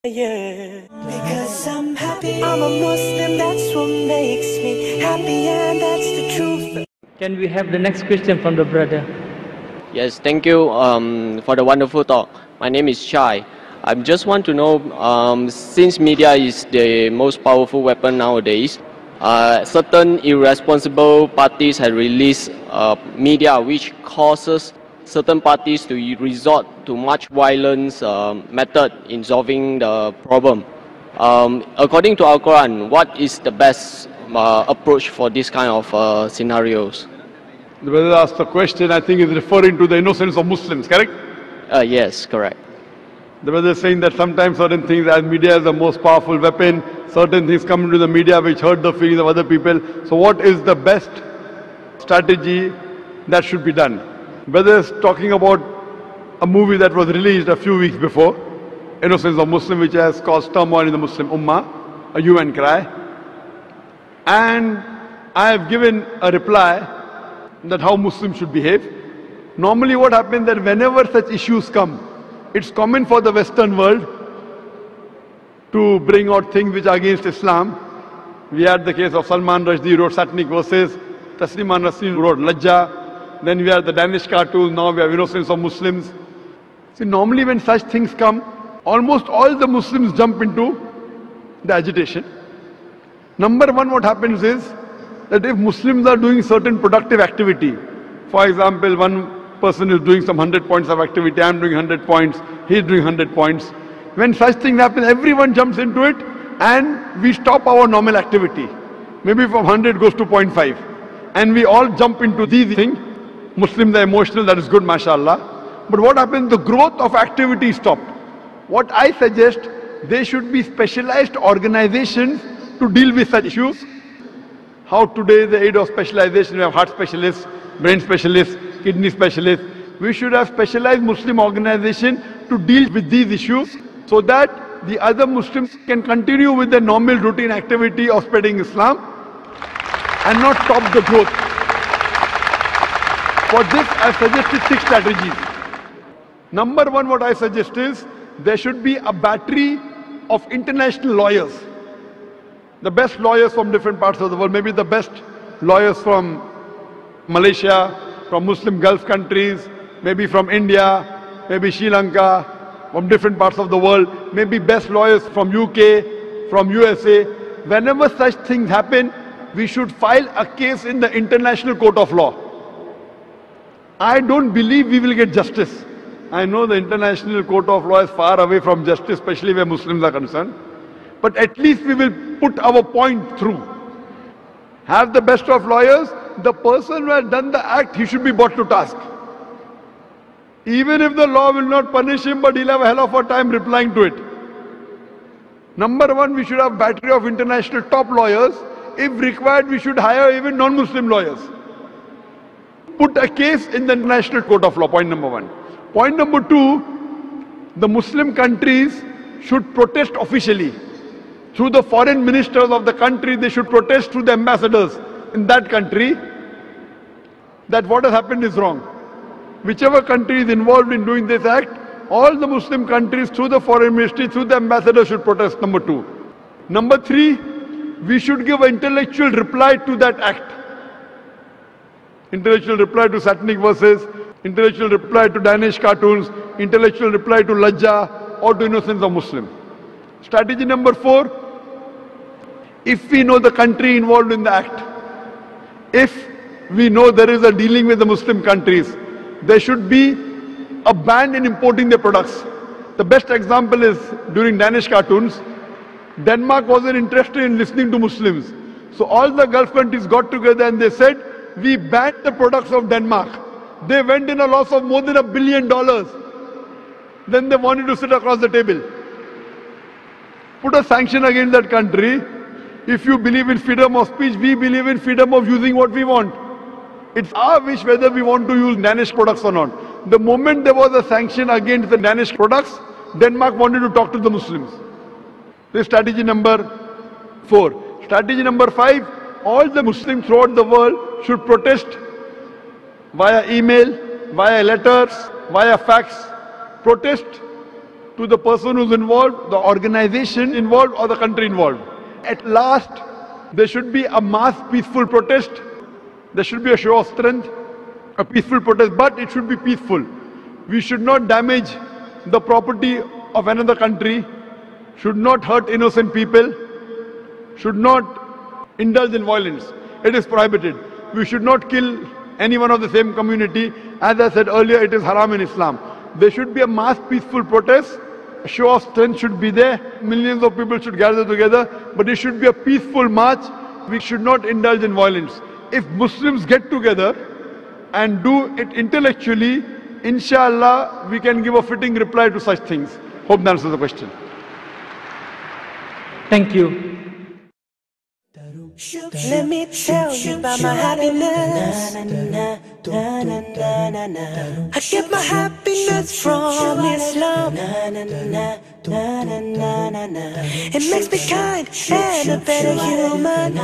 Yeah, because I'm happy. I'm a Muslim, that's what makes me happy, and that's the truth. Can we have the next question from the brother? Yes, thank you for the wonderful talk. My name is Shai. I just want to know, since media is the most powerful weapon nowadays, certain irresponsible parties have released media which causes certain parties to resort to much violence method in solving the problem. According to Al-Quran, what is the best approach for this kind of scenarios? The brother asked the question, I think is referring to the innocence of Muslims, correct? Yes, correct. The brother is saying that sometimes certain things, as media is the most powerful weapon, certain things come into the media which hurt the feelings of other people. So what is the best strategy that should be done? Brother is talking about a movie that was released a few weeks before, Innocence of Muslim, which has caused turmoil in the Muslim Ummah, a hue and cry. And I have given a reply that how Muslims should behave. Normally what happens that whenever such issues come, it's common for the Western world to bring out things which are against Islam. We had the case of Salman Rushdie who wrote satanic verses, Taslima Nasreen wrote Lajja, then we had the Danish cartoons, now we have Innocence of Muslims. See, normally when such things come, almost all the Muslims jump into the agitation. Number one, what happens is that if Muslims are doing certain productive activity, for example, one person is doing some 100 points of activity, I am doing 100 points, he is doing 100 points. When such things happen, everyone jumps into it and we stop our normal activity. Maybe from 100 goes to 0.5. And we all jump into these things. Muslims are emotional, that is good, mashallah. But what happens? The growth of activity is stopped. What I suggest, there should be specialized organizations to deal with such issues. How today the aid of specialization, we have heart specialists, brain specialists, kidney specialists. We should have specialized Muslim organization to deal with these issues so that the other Muslims can continue with their normal routine activity of spreading Islam and not stop the growth. For this, I suggested 6 strategies. Number one, what I suggest is there should be a battery of international lawyers. The best lawyers from different parts of the world, maybe the best lawyers from Malaysia, from Muslim Gulf countries, maybe from India, maybe Sri Lanka, from different parts of the world, maybe best lawyers from UK, from USA. Whenever such things happen, we should file a case in the International Court of Law. I don't believe we will get justice. I know the International Court of Law is far away from justice, especially where Muslims are concerned. But at least we will put our point through. Have the best of lawyers. The person who has done the act, he should be brought to task. Even if the law will not punish him, but he'll have a hell of a time replying to it. Number one, we should have battery of international top lawyers. If required, we should hire even non-Muslim lawyers. Put a case in the International Court of Law, point number one. Point number two, the Muslim countries should protest officially. Through the foreign ministers of the country, they should protest through the ambassadors in that country that what has happened is wrong. Whichever country is involved in doing this act, all the Muslim countries through the foreign ministry, through the ambassadors should protest, number two. Number three, we should give an intellectual reply to that act. Intellectual reply to satanic verses, intellectual reply to Danish cartoons, intellectual reply to Lajja or to Innocence of Muslim. Strategy number 4, if we know the country involved in the act, if we know there is a dealing with the Muslim countries, there should be a ban in importing their products. The best example is during Danish cartoons, Denmark wasn't interested in listening to Muslims. So all the Gulf countries got together and they said, we banned the products of Denmark. They went in a loss of more than $1 billion. Then they wanted to sit across the table. Put a sanction against that country. If you believe in freedom of speech, we believe in freedom of using what we want. It's our wish whether we want to use Danish products or not. The moment there was a sanction against the Danish products, Denmark wanted to talk to the Muslims. This is strategy number 4. Strategy number 5, all the Muslims throughout the world should protest via email, via letters, via fax. Protest to the person who's involved, the organization involved, or the country involved. At last, there should be a mass peaceful protest. There should be a show of strength, a peaceful protest, but it should be peaceful. We should not damage the property of another country, should not hurt innocent people, should not indulge in violence. It is prohibited. We should not kill anyone of the same community. As I said earlier, it is haram in Islam. There should be a mass peaceful protest. A show of strength should be there. Millions of people should gather together, but it should be a peaceful march. We should not indulge in violence. If Muslims get together and do it intellectually, inshallah, we can give a fitting reply to such things. Hope that answers the question. Thank you. Let me tell you about my happiness. I get my happiness from Islam. It makes me kind and a better human.